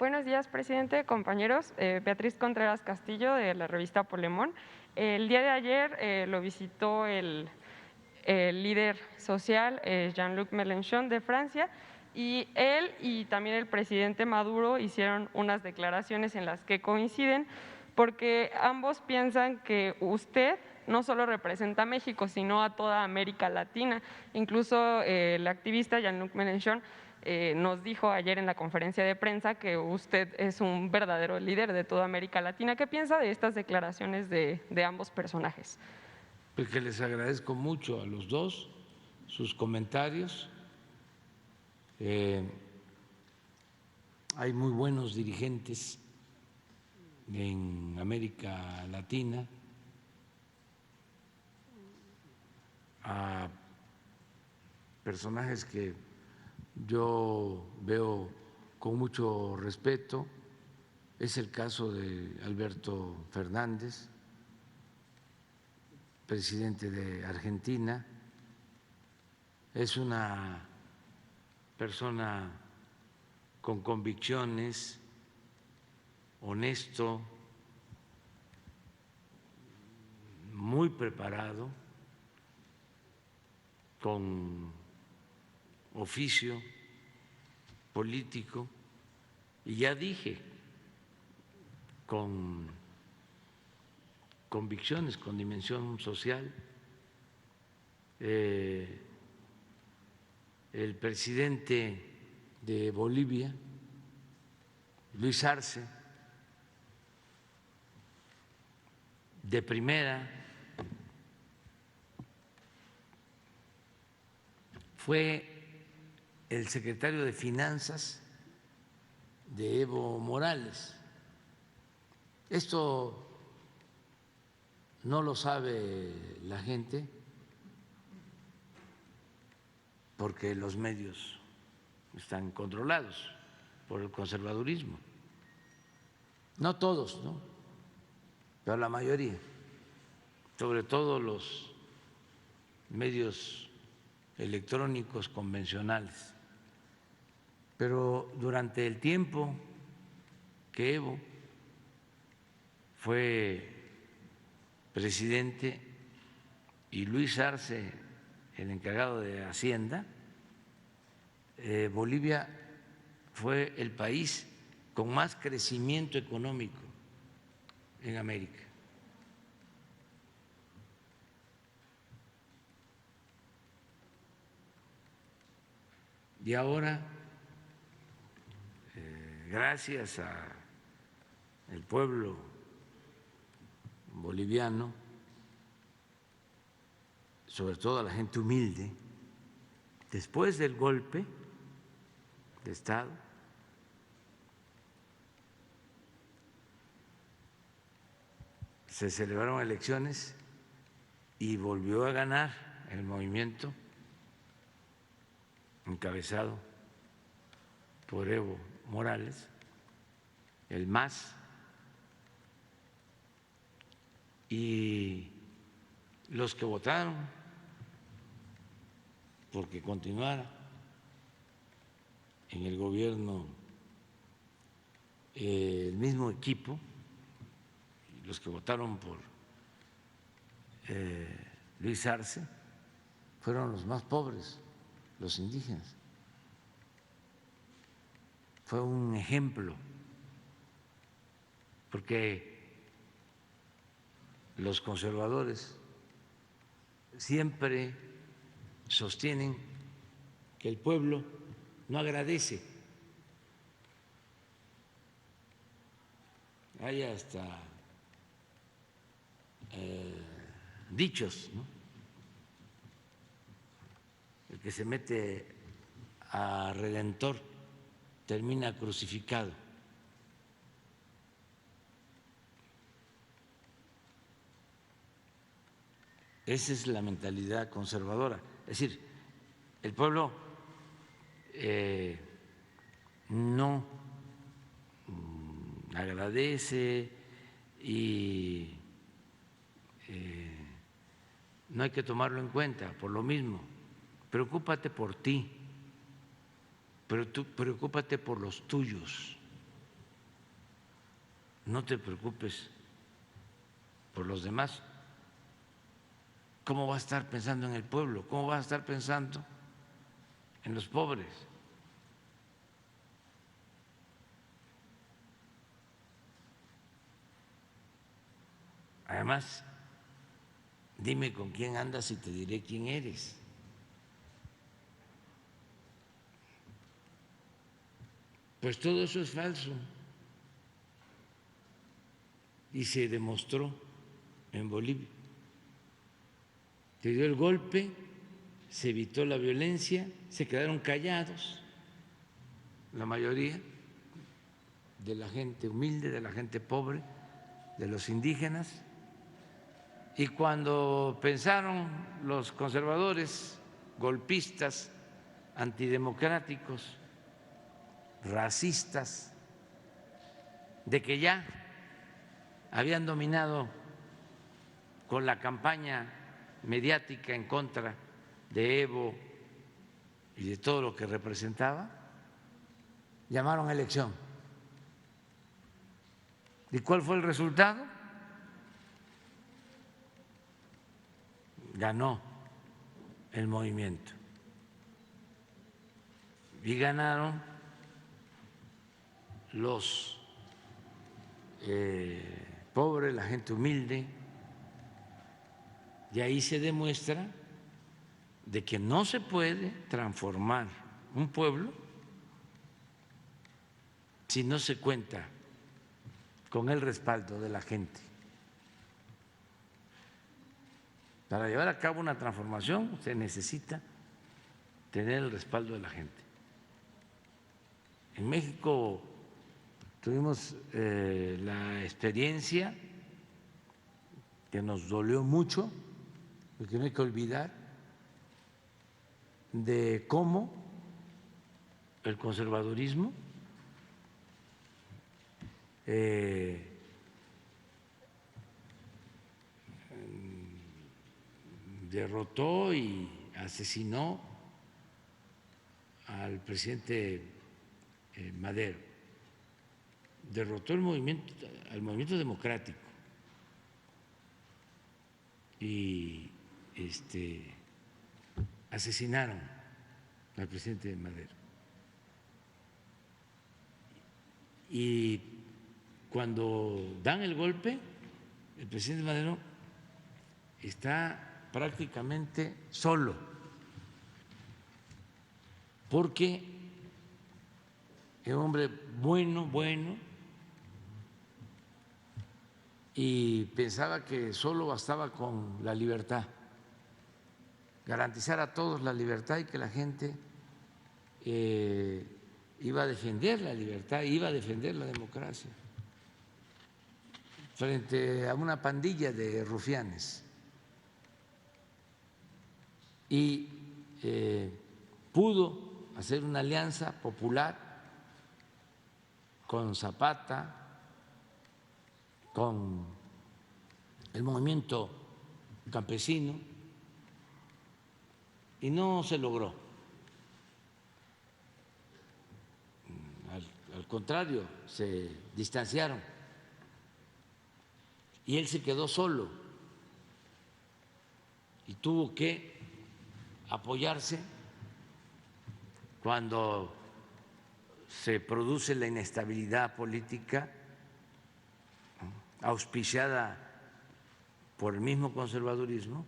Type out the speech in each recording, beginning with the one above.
Buenos días, presidente, compañeros. Beatriz Contreras Castillo, de la revista Polemón. El día de ayer lo visitó el líder social Jean-Luc Mélenchon de Francia, y él y también el presidente Maduro hicieron unas declaraciones en las que coinciden, porque ambos piensan que usted no solo representa a México, sino a toda América Latina. Incluso el activista Jean-Luc Mélenchon nos dijo ayer en la conferencia de prensa que usted es un verdadero líder de toda América Latina. ¿Qué piensa de estas declaraciones de ambos personajes? Pues que les agradezco mucho a los dos sus comentarios. Hay muy buenos dirigentes en América Latina, a personajes que yo veo con mucho respeto. Es el caso de Alberto Fernández, presidente de Argentina. Es una persona con convicciones, honesto, muy preparado, con oficio político, y ya dije, con convicciones, con dimensión social. El presidente de Bolivia, Luis Arce, de primera, fue el secretario de Finanzas de Evo Morales. Esto no lo sabe la gente porque los medios están controlados por el conservadurismo. No todos, ¿no? Pero la mayoría, sobre todo los medios electrónicos convencionales. Pero durante el tiempo que Evo fue presidente y Luis Arce el encargado de Hacienda, Bolivia fue el país con más crecimiento económico en América. Y ahora, gracias al pueblo boliviano, sobre todo a la gente humilde, después del golpe de Estado, se celebraron elecciones y volvió a ganar el movimiento encabezado por Evo Morales, el MAS, y los que votaron porque continuara en el gobierno el mismo equipo, los que votaron por Luis Arce, fueron los más pobres, los indígenas. Fue un ejemplo, porque los conservadores siempre sostienen que el pueblo no agradece. Hay hasta dichos, ¿no? El que se mete a redentor termina crucificado. Esa es la mentalidad conservadora. Es decir, el pueblo no agradece y no hay que tomarlo en cuenta. Por lo mismo, preocúpate por ti, pero tú preocúpate por los tuyos. no te preocupes por los demás. ¿Cómo va a estar pensando en el pueblo? ¿Cómo va a estar pensando en los pobres? Además, dime con quién andas y te diré quién eres. Pues todo eso es falso. Y se demostró en Bolivia. Se dio el golpe, se evitó la violencia, se quedaron callados la mayoría de la gente humilde, de la gente pobre, de los indígenas. Y cuando pensaron los conservadores, golpistas, antidemocráticos, racistas, de que ya habían dominado con la campaña mediática en contra de Evo y de todo lo que representaba, llamaron a elección. ¿Y cuál fue el resultado? Ganó el movimiento y ganaron los pobres, la gente humilde, y ahí se demuestra de que no se puede transformar un pueblo si no se cuenta con el respaldo de la gente. Para llevar a cabo una transformación se necesita tener el respaldo de la gente. En México tuvimos la experiencia que nos dolió mucho, porque no hay que olvidar, de cómo el conservadurismo derrotó y asesinó al presidente Madero, derrotó al movimiento democrático y asesinaron al presidente Madero. Y cuando dan el golpe, el presidente Madero está prácticamente solo, porque es un hombre bueno, y pensaba que solo bastaba con la libertad, garantizar a todos la libertad y que la gente iba a defender la libertad, iba a defender la democracia frente a una pandilla de rufianes. Y pudo hacer una alianza popular con Zapata, con el movimiento campesino, y no se logró. Al contrario, se distanciaron y él se quedó solo y tuvo que apoyarse cuando se produce la inestabilidad política auspiciada por el mismo conservadurismo.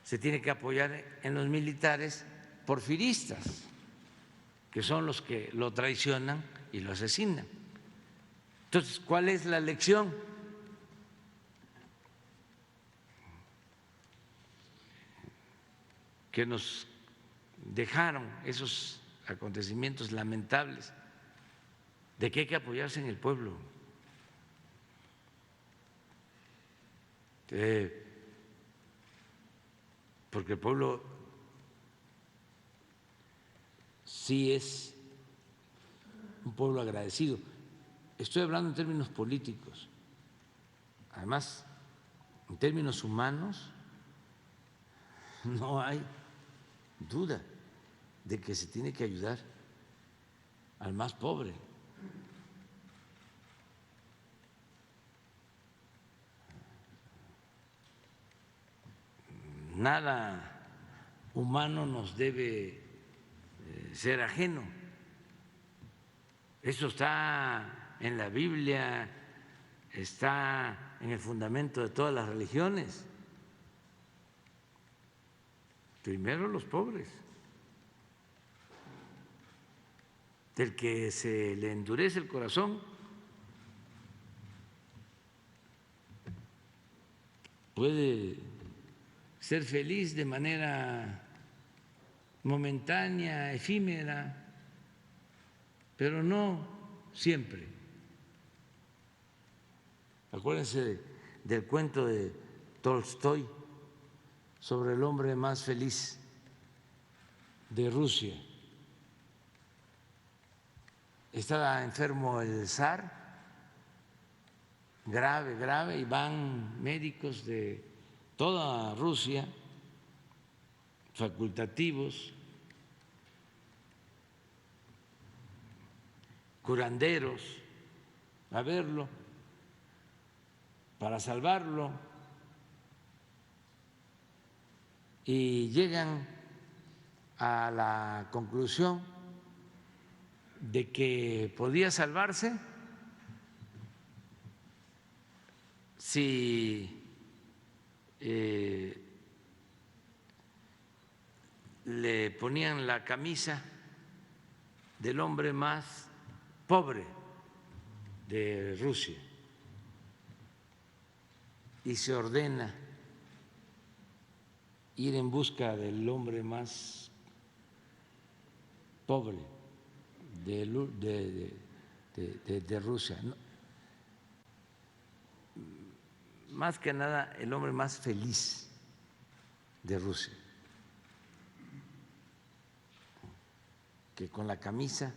Se tiene que apoyar en los militares porfiristas, que son los que lo traicionan y lo asesinan. Entonces, ¿cuál es la lección? Que nos dejaron esos acontecimientos lamentables, de que hay que apoyarse en el pueblo. Porque el pueblo sí es un pueblo agradecido. Estoy hablando en términos políticos. Además, en términos humanos, no hay duda de que se tiene que ayudar al más pobre. nada humano nos debe ser ajeno. Eso está en la Biblia, está en el fundamento de todas las religiones. Primero los pobres. Del que se le endurece el corazón puede ser feliz de manera momentánea, efímera, pero no siempre. Acuérdense del cuento de Tolstoy sobre el hombre más feliz de Rusia. Estaba enfermo el zar, grave, y van médicos de toda Rusia, facultativos, curanderos, a verlo para salvarlo, y llegan a la conclusión de que podía salvarse si le ponían la camisa del hombre más pobre de Rusia y se ordena ir en busca del hombre más pobre de Rusia. Más que nada, el hombre más feliz de Rusia, que con la camisa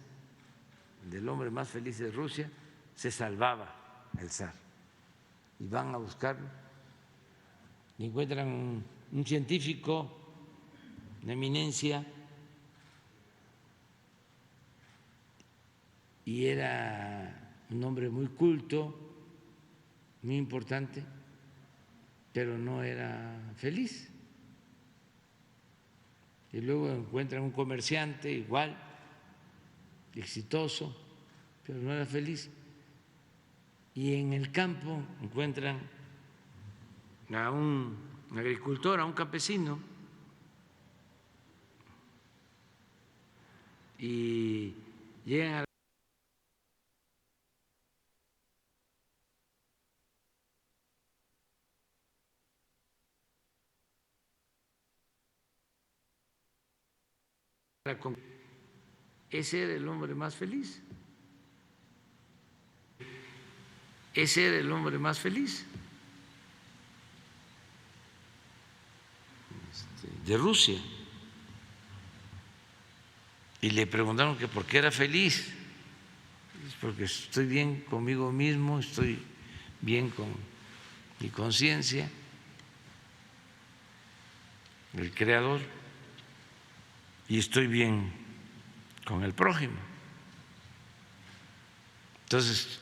del hombre más feliz de Rusia se salvaba el zar. Y van a buscarlo y encuentran un científico de eminencia, y era un hombre muy culto, muy importante, pero no era feliz. Y luego encuentran un comerciante igual, exitoso, pero no era feliz. Y en el campo encuentran a un agricultor, a un campesino, y llegan a ese era el hombre más feliz. Ese era el hombre más feliz de Rusia. Y le preguntaron que por qué era feliz. Es porque estoy bien conmigo mismo, estoy bien con mi conciencia, el Creador, y estoy bien con el prójimo. Entonces,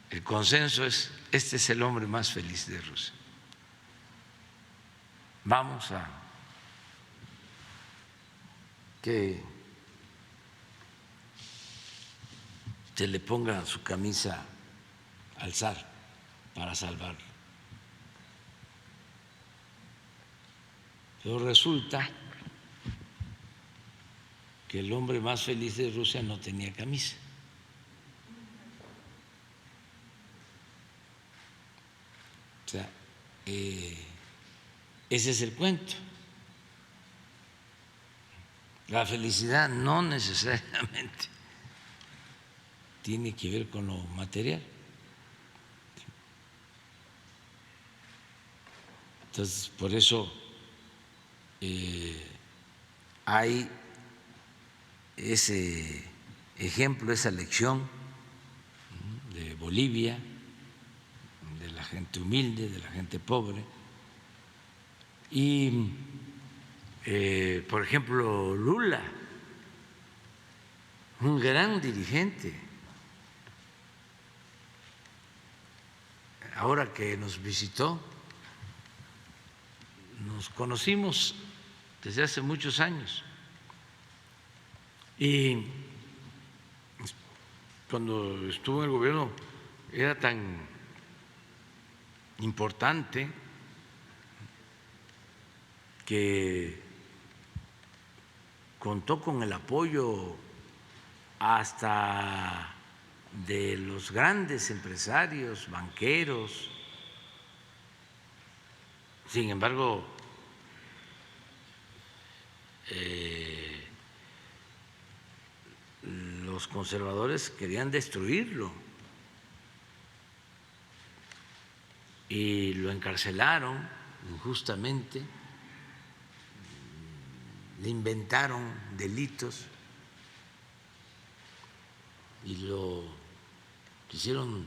el consenso es: este es el hombre más feliz de Rusia. Vamos a que se le ponga su camisa al zar para salvarlo. Pero resulta que el hombre más feliz de Rusia no tenía camisa. O sea, ese es el cuento. La felicidad no necesariamente tiene que ver con lo material. Entonces, por eso hay ese ejemplo, esa lección de Bolivia, de la gente humilde, de la gente pobre. Y, por ejemplo, Lula, un gran dirigente, ahora que nos visitó, nos conocimos desde hace muchos años y cuando estuvo en el gobierno era tan importante que contó con el apoyo hasta de los grandes empresarios, banqueros. Sin embargo, los conservadores querían destruirlo y lo encarcelaron injustamente, le inventaron delitos y lo quisieron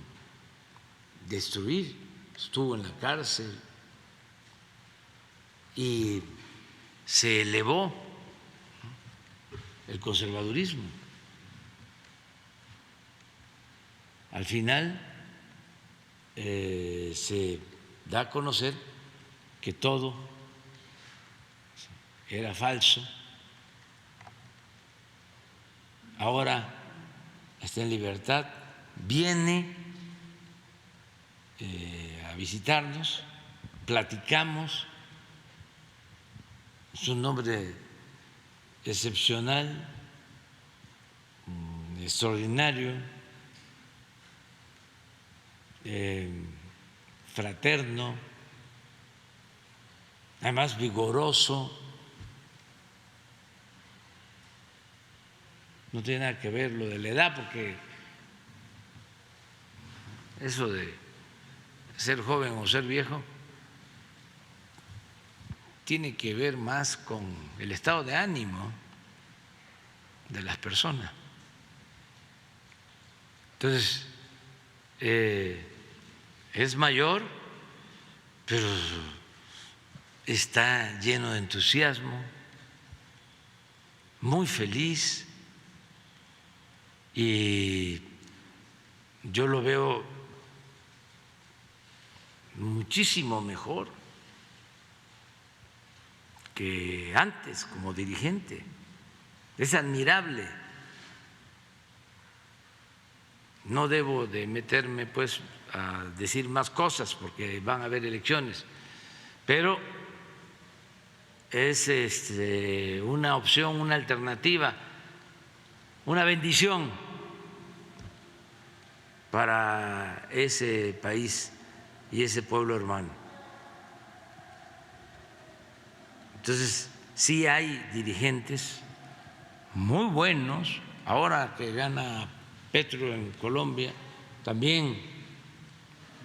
destruir, estuvo en la cárcel y se elevó el conservadurismo. Al final se da a conocer que todo era falso. Ahora está en libertad, viene a visitarnos, platicamos. Es un hombre excepcional, extraordinario, fraterno, además vigoroso. No tiene nada que ver lo de la edad, porque eso de ser joven o ser viejo tiene que ver más con el estado de ánimo de las personas. Entonces, es mayor, pero está lleno de entusiasmo, muy feliz, y yo lo veo muchísimo mejor que antes como dirigente. Es admirable. No debo de meterme pues a decir más cosas porque van a haber elecciones, pero es una opción, una alternativa, una bendición para ese país y ese pueblo hermano. Entonces, sí hay dirigentes muy buenos. Ahora que gana Petro en Colombia, también,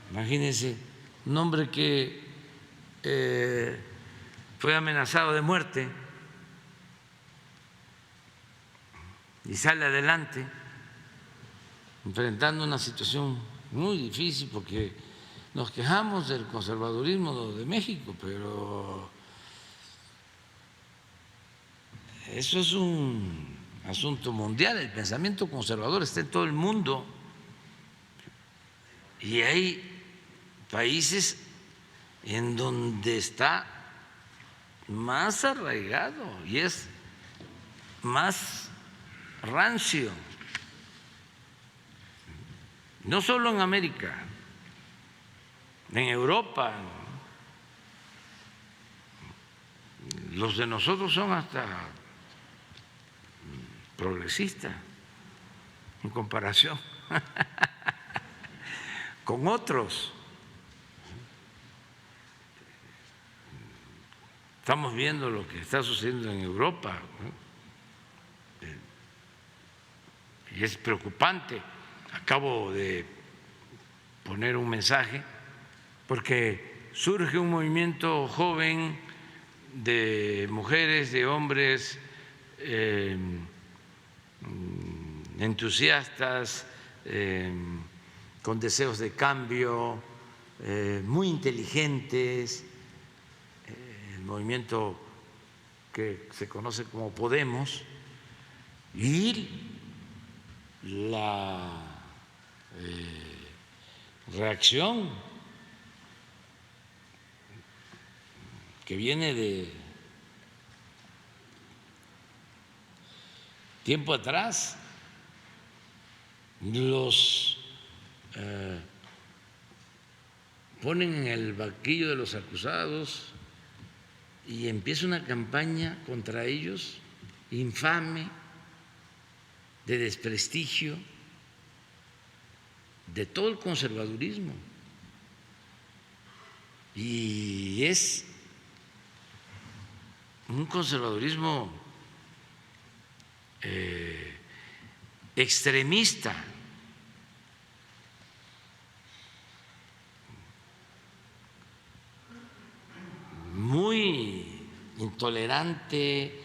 imagínense, un hombre que fue amenazado de muerte y sale adelante enfrentando una situación muy difícil, porque nos quejamos del conservadurismo de México, pero eso es un asunto mundial. El pensamiento conservador está en todo el mundo y hay países en donde está más arraigado y es más rancio. No solo en América, en Europa. Los de nosotros son hasta progresistas en comparación con otros. Estamos viendo lo que está sucediendo en Europa, y es preocupante. Acabo de poner un mensaje porque surge un movimiento joven de mujeres, de hombres entusiastas, con deseos de cambio, muy inteligentes, el movimiento que se conoce como Podemos, y la reacción que viene de tiempo atrás, los ponen en el banquillo de los acusados y empieza una campaña contra ellos infame, de desprestigio de todo el conservadurismo. Y es un conservadurismo extremista, muy intolerante,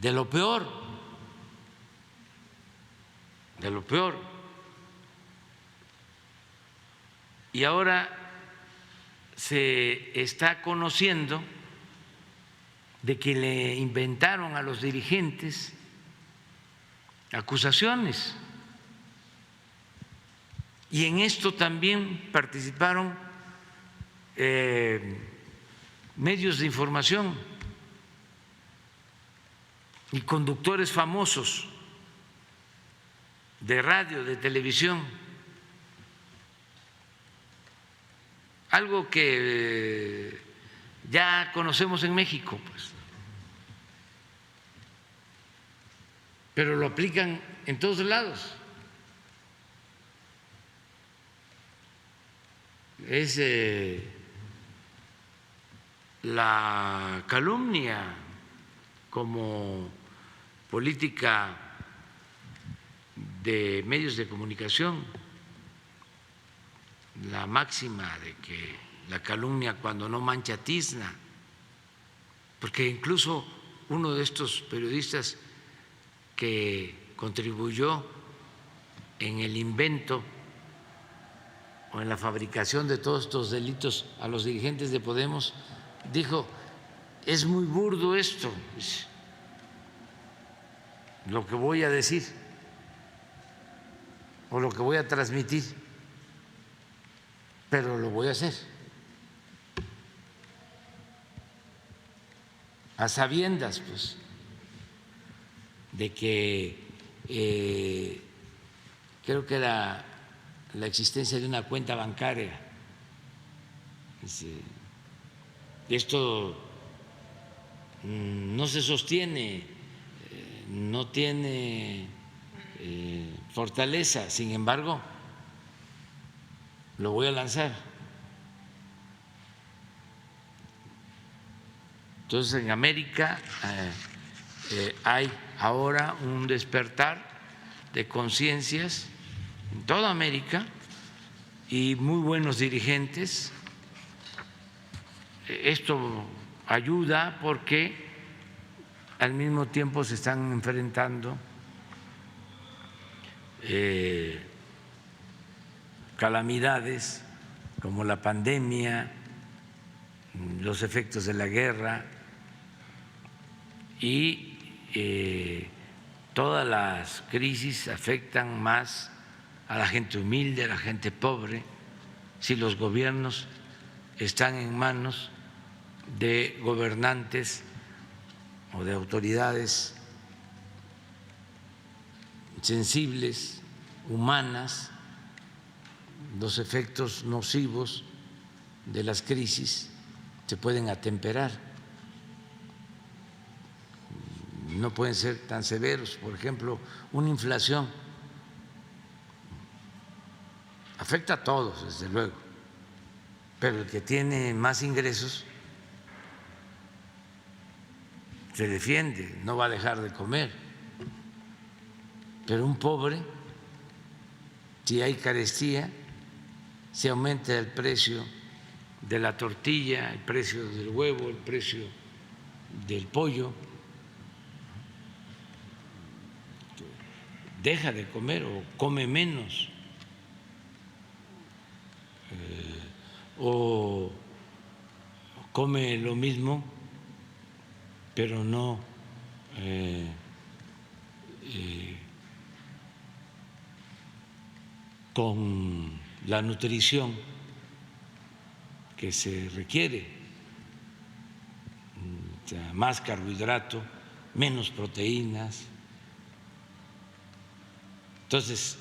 de lo peor, de lo peor. Y ahora se está conociendo de que le inventaron a los dirigentes acusaciones. Y en esto también participaron medios de información y conductores famosos de radio, de televisión, algo que ya conocemos en México, pues, pero lo aplican en todos lados. Es la calumnia como política de medios de comunicación, la máxima de que la calumnia cuando no mancha tizna, porque incluso uno de estos periodistas que contribuyó en el invento o en la fabricación de todos estos delitos a los dirigentes de Podemos dijo: es muy burdo esto, lo que voy a decir o lo que voy a transmitir, pero lo voy a hacer a sabiendas, pues, de que creo que era la existencia de una cuenta bancaria. Esto no se sostiene, no tiene fortaleza, sin embargo, lo voy a lanzar. Entonces, en América hay ahora un despertar de conciencias en toda América y muy buenos dirigentes. Esto ayuda porque al mismo tiempo se están enfrentando calamidades como la pandemia, los efectos de la guerra y todas las crisis afectan más a la gente humilde, a la gente pobre, si los gobiernos están en manos de gobernantes o de autoridades sensibles, humanas. Los efectos nocivos de las crisis se pueden atemperar, no pueden ser tan severos. Por ejemplo, una inflación afecta a todos, desde luego, pero el que tiene más ingresos se defiende, no va a dejar de comer, pero un pobre, si hay carestía, si aumenta el precio de la tortilla, el precio del huevo, el precio del pollo, deja de comer o come menos, o come lo mismo pero no con la nutrición que se requiere. sea, más carbohidrato, menos proteínas. Entonces,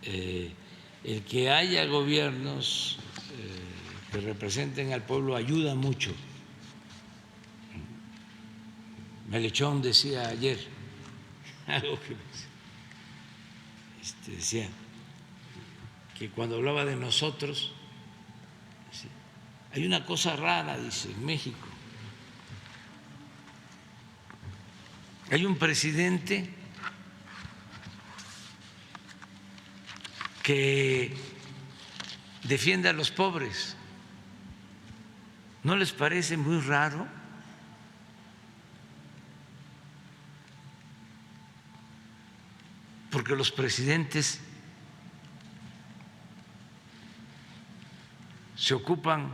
el que haya gobiernos que representen al pueblo ayuda mucho. Melechón decía ayer algo que decía que cuando hablaba de nosotros, hay una cosa rara, dice, en México. Hay un presidente que defiende a los pobres. ¿No les parece muy raro? Porque los presidentes se ocupan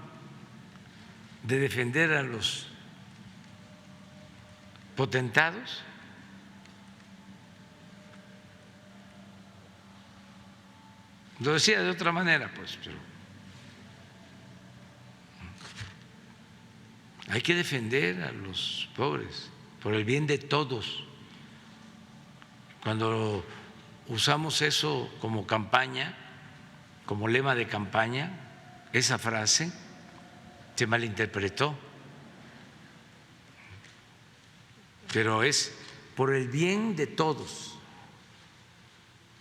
de defender a los potentados. Lo decía de otra manera, pues, pero hay que defender a los pobres por el bien de todos. Cuando usamos eso como campaña, como lema de campaña, esa frase se malinterpretó, pero es por el bien de todos,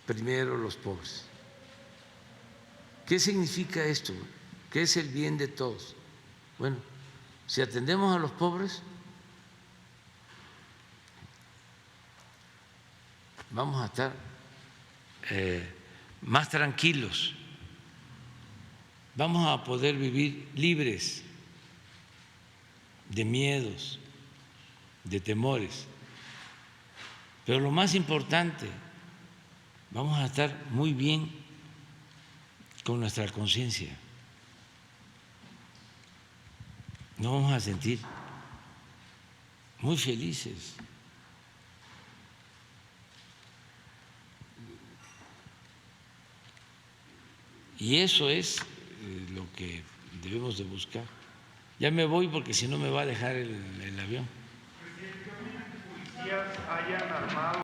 primero los pobres. ¿Qué significa esto? ¿Qué es el bien de todos? Bueno, si atendemos a los pobres, vamos a estar más tranquilos, vamos a poder vivir libres de miedos, de temores, pero lo más importante, vamos a estar muy bien con nuestra conciencia, nos vamos a sentir muy felices. Y eso es lo que debemos de buscar. Ya me voy porque si no me va a dejar el avión. Presidente, ¿qué opinas que policías hayan armado